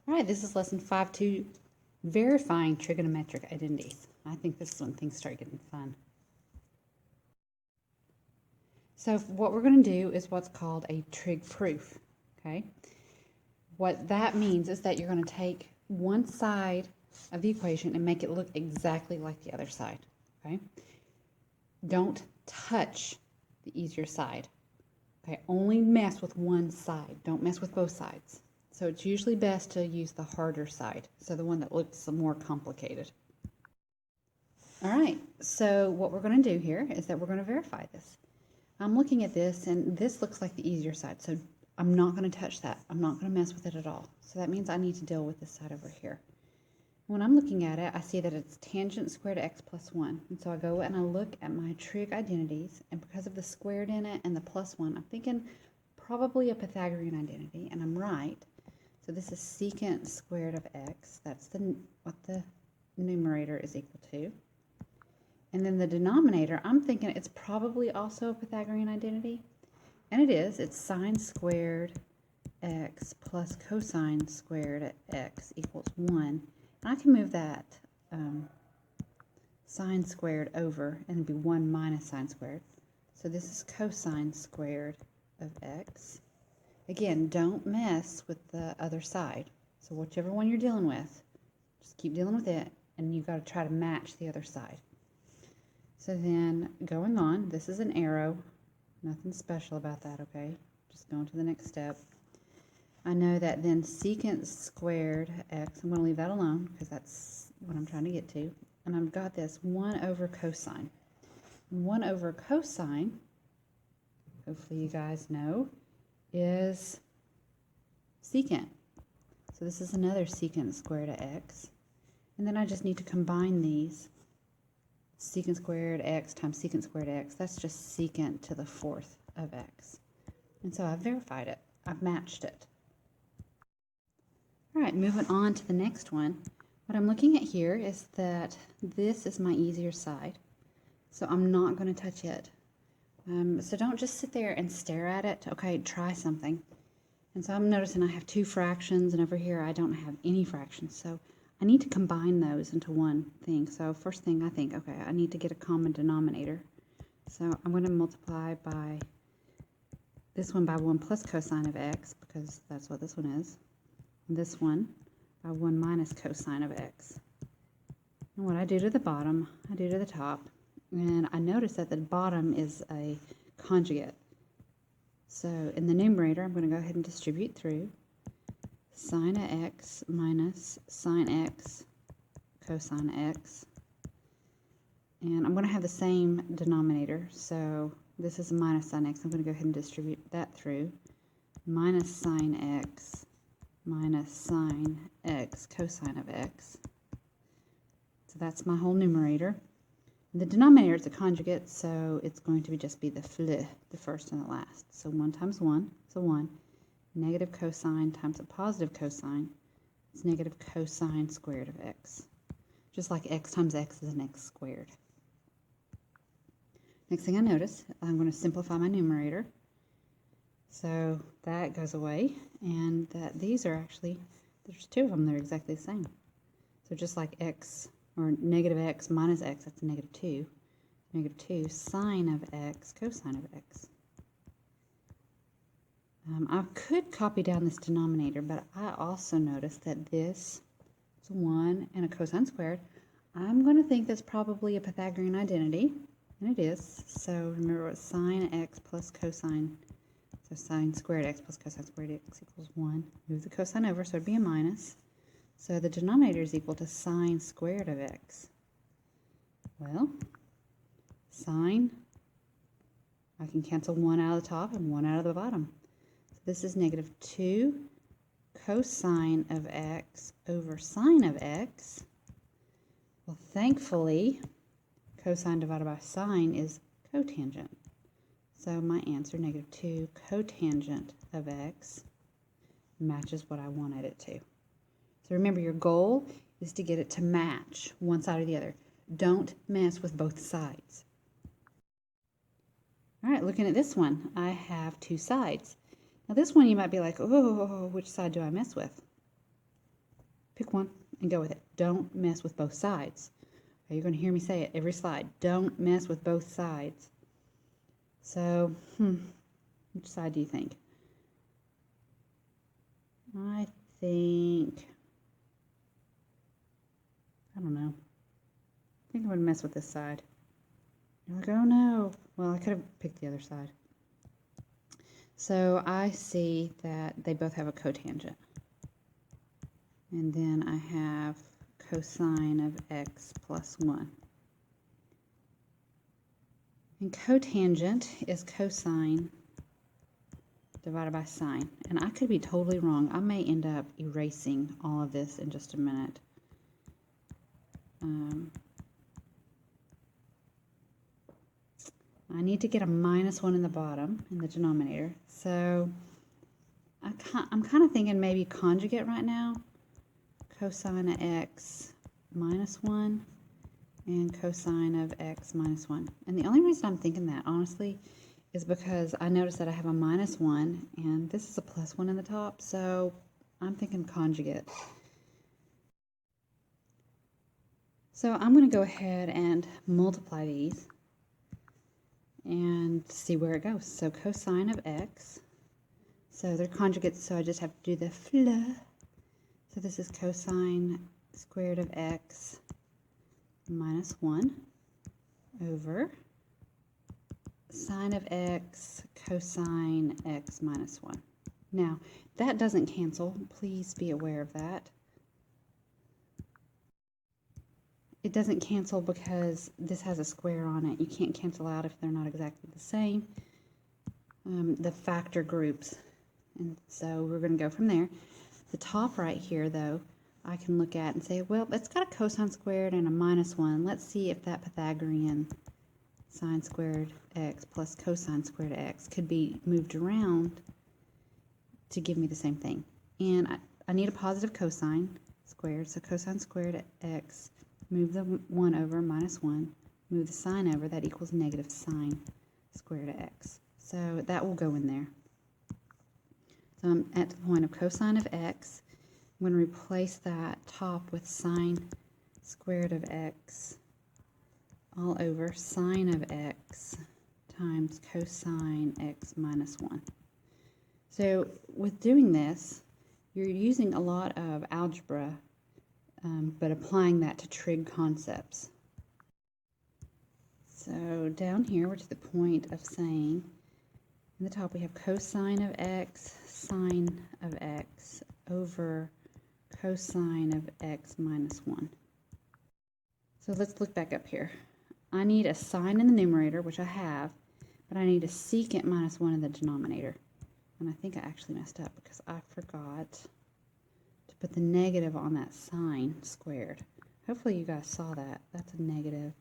All right, this is lesson 5.2, verifying trigonometric identities. I think this is when things start getting fun. So what we're going to do is what's called a trig proof, okay? What that means is that you're going to take one side of the equation and make it look exactly like the other side, okay? Don't touch the easier side, okay? Only mess with one side. Don't mess with both sides. So it's usually best to use the harder side, so the one that looks more complicated. All right, so what we're going to do here is that we're going to verify this. I'm looking at this, and this looks like the easier side, so I'm not going to touch that. I'm not going to mess with it at all. So that means I need to deal with this side over here. When I'm looking at it, I see that it's tangent squared x plus 1. And so I go and I look at my trig identities, and because of the squared in it and the plus 1, I'm thinking probably a Pythagorean identity, and I'm right. So this is secant squared of x. That's what the numerator is equal to. And then the denominator, I'm thinking it's probably also a Pythagorean identity. And it is. It's sine squared x plus cosine squared x equals 1. And I can move that sine squared over, and it'd be 1 minus sine squared. So this is cosine squared of x. Again, don't mess with the other side. So whichever one you're dealing with, just keep dealing with it, and you've got to try to match the other side. So then, going on, this is an arrow. Nothing special about that, okay? Just going to the next step. I know that then secant squared x, I'm going to leave that alone because that's what I'm trying to get to. And I've got this 1 over cosine. 1 over cosine, hopefully you guys know, is secant. So this is another secant squared of x. And then I just need to combine these. Secant squared x times secant squared x, that's just secant to the 4th of x. And so I've verified it. I've matched it. All right, moving on to the next one. What I'm looking at here is that this is my easier side. So I'm not going to touch it. So don't just sit there and stare at it. Okay, try something. And so I'm noticing I have 2 fractions, and over here I don't have any fractions. So I need to combine those into one thing. So first thing I think, okay, I need to get a common denominator. So I'm going to multiply by this one by 1 plus cosine of x, because that's what this one is. And this one by 1 minus cosine of x. And what I do to the bottom, I do to the top. And I notice that the bottom is a conjugate. So in the numerator, I'm going to go ahead and distribute through. Sine of x minus sine x cosine x. And I'm going to have the same denominator. So this is a minus sine x. I'm going to go ahead and distribute that through. Minus sine x minus sine x cosine of x. So that's my whole numerator. The denominator is a conjugate, so it's going to just be the first and the last. So 1 times 1 is a 1. Negative cosine times a positive cosine is negative cosine squared of x. Just like x times x is an x squared. Next thing I notice, I'm going to simplify my numerator. So that goes away, and that these are actually, there's 2 of them that are exactly the same. So just like x, or negative x minus x, that's a negative 2. Negative 2 sine of x cosine of x. I could copy down this denominator, but I also noticed that this is 1 and a cosine squared. I'm going to think that's probably a Pythagorean identity, and it is. So remember, it's sine x plus cosine. So sine squared x plus cosine squared x equals 1. Move the cosine over, so it'd be a minus. So the denominator is equal to sine squared of x. Well, sine, I can cancel 1 out of the top and 1 out of the bottom. So this is negative 2 cosine of x over sine of x. Well, thankfully, cosine divided by sine is cotangent. So my answer, negative 2 cotangent of x, matches what I wanted it to. So remember, your goal is to get it to match one side or the other. Don't mess with both sides. All right, looking at this one, I have 2 sides. Now this one you might be like, oh, which side do I mess with? Pick one and go with it. Don't mess with both sides. Okay, you're going to hear me say it every slide. Don't mess with both sides. So, which side do you think? I think, I don't know. I think I'm going to mess with this side. You're like, oh no. Well, I could have picked the other side. So I see that they both have a cotangent. And then I have cosine of x plus 1. And cotangent is cosine divided by sine. And I could be totally wrong. I may end up erasing all of this in just a minute. I need to get a -1 in the bottom, in the denominator. So I'm kind of thinking maybe conjugate right now. Cosine of x minus 1 and cosine of x minus 1. And the only reason I'm thinking that, honestly, is because I noticed that I have a -1 and this is a +1 in the top, so I'm thinking conjugate. So I'm going to go ahead and multiply these and see where it goes. So cosine of x, so they're conjugates, so I just have to do the FLA. So this is cosine squared of x minus 1 over sine of x cosine x minus 1. Now, that doesn't cancel. Please be aware of that. It doesn't cancel because this has a square on it. You can't cancel out if they're not exactly the same. The factor groups. And so we're going to go from there. The top right here, though, I can look at and say, well, it's got a cosine squared and a -1. Let's see if that Pythagorean sine squared x plus cosine squared x could be moved around to give me the same thing. And I need a positive cosine squared, so cosine squared x, move the 1 over, -1, move the sine over, that equals negative sine squared of x. So that will go in there. So I'm at the point of cosine of x. I'm going to replace that top with sine squared of x all over sine of x times cosine x minus 1. So with doing this, you're using a lot of algebra, but applying that to trig concepts. So down here, we're to the point of saying, in the top we have cosine of x, sine of x over cosine of x minus 1. So let's look back up here. I need a sine in the numerator, which I have, but I need a secant minus 1 in the denominator. And I think I actually messed up because I forgot to put the negative on that sine squared. Hopefully you guys saw that. That's a negative.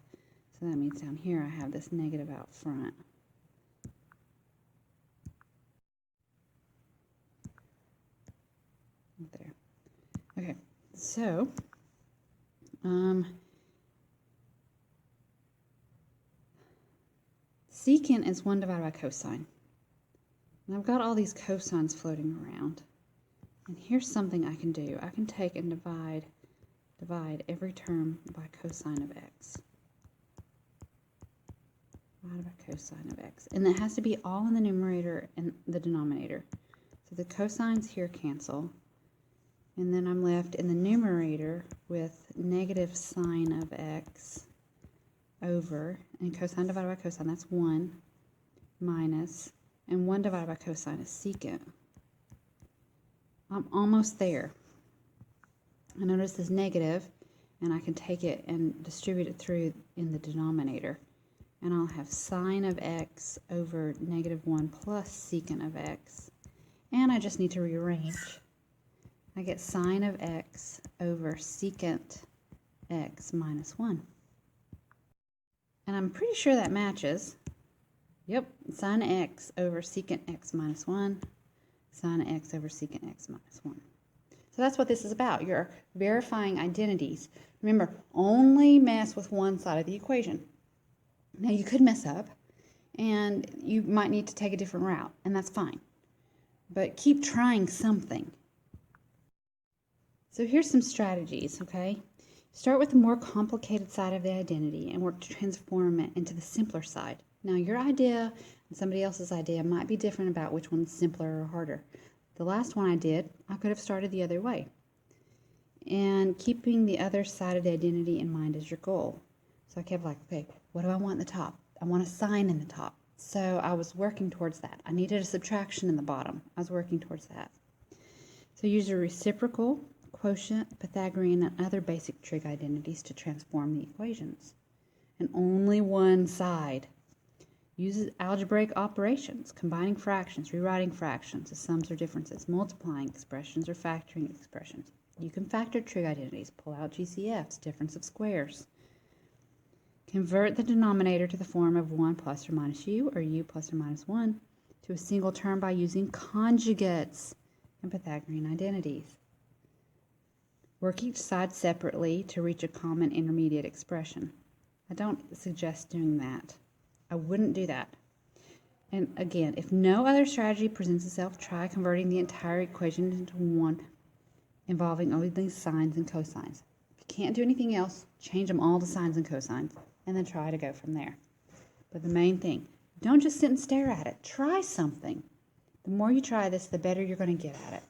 So that means down here I have this negative out front. Right there. Okay, so secant is 1 divided by cosine. And I've got all these cosines floating around. And here's something I can do. I can take and divide every term by cosine of x. Divided by cosine of x. And that has to be all in the numerator and the denominator. So the cosines here cancel. And then I'm left in the numerator with negative sine of x over, and cosine divided by cosine, that's 1, minus, and 1 divided by cosine is secant. I'm almost there. I notice this negative, and I can take it and distribute it through in the denominator. And I'll have sine of x over negative 1 plus secant of x. And I just need to rearrange. I get sine of x over secant x minus 1. And I'm pretty sure that matches. Yep, sine x over secant x minus 1, sine x over secant x minus 1. So that's what this is about. You're verifying identities. Remember, only mess with one side of the equation. Now you could mess up, and you might need to take a different route, and that's fine. But keep trying something. So So here's some strategies, okay? Start with the more complicated side of the identity and work to transform it into the simpler side. Now, your idea and somebody else's idea might be different about which one's simpler or harder. The last one I did, I could have started the other way. And keeping the other side of the identity in mind as your goal. So I kept like, okay, what do I want in the top? I want a sign in the top. So I was working towards that. I needed a subtraction in the bottom. I was working towards that. So use your reciprocal, quotient, Pythagorean, and other basic trig identities to transform the equations. And only one side. Use algebraic operations, combining fractions, rewriting fractions as sums or differences, multiplying expressions or factoring expressions. You can factor trig identities, pull out GCFs, difference of squares. Convert the denominator to the form of 1 plus or minus u, or u plus or minus 1, to a single term by using conjugates and Pythagorean identities. Work each side separately to reach a common intermediate expression. I don't suggest doing that. I wouldn't do that. And again, if no other strategy presents itself, try converting the entire equation into one involving only sines and cosines. If you can't do anything else, change them all to sines and cosines, and then try to go from there. But the main thing, don't just sit and stare at it. Try something. The more you try this, the better you're going to get at it.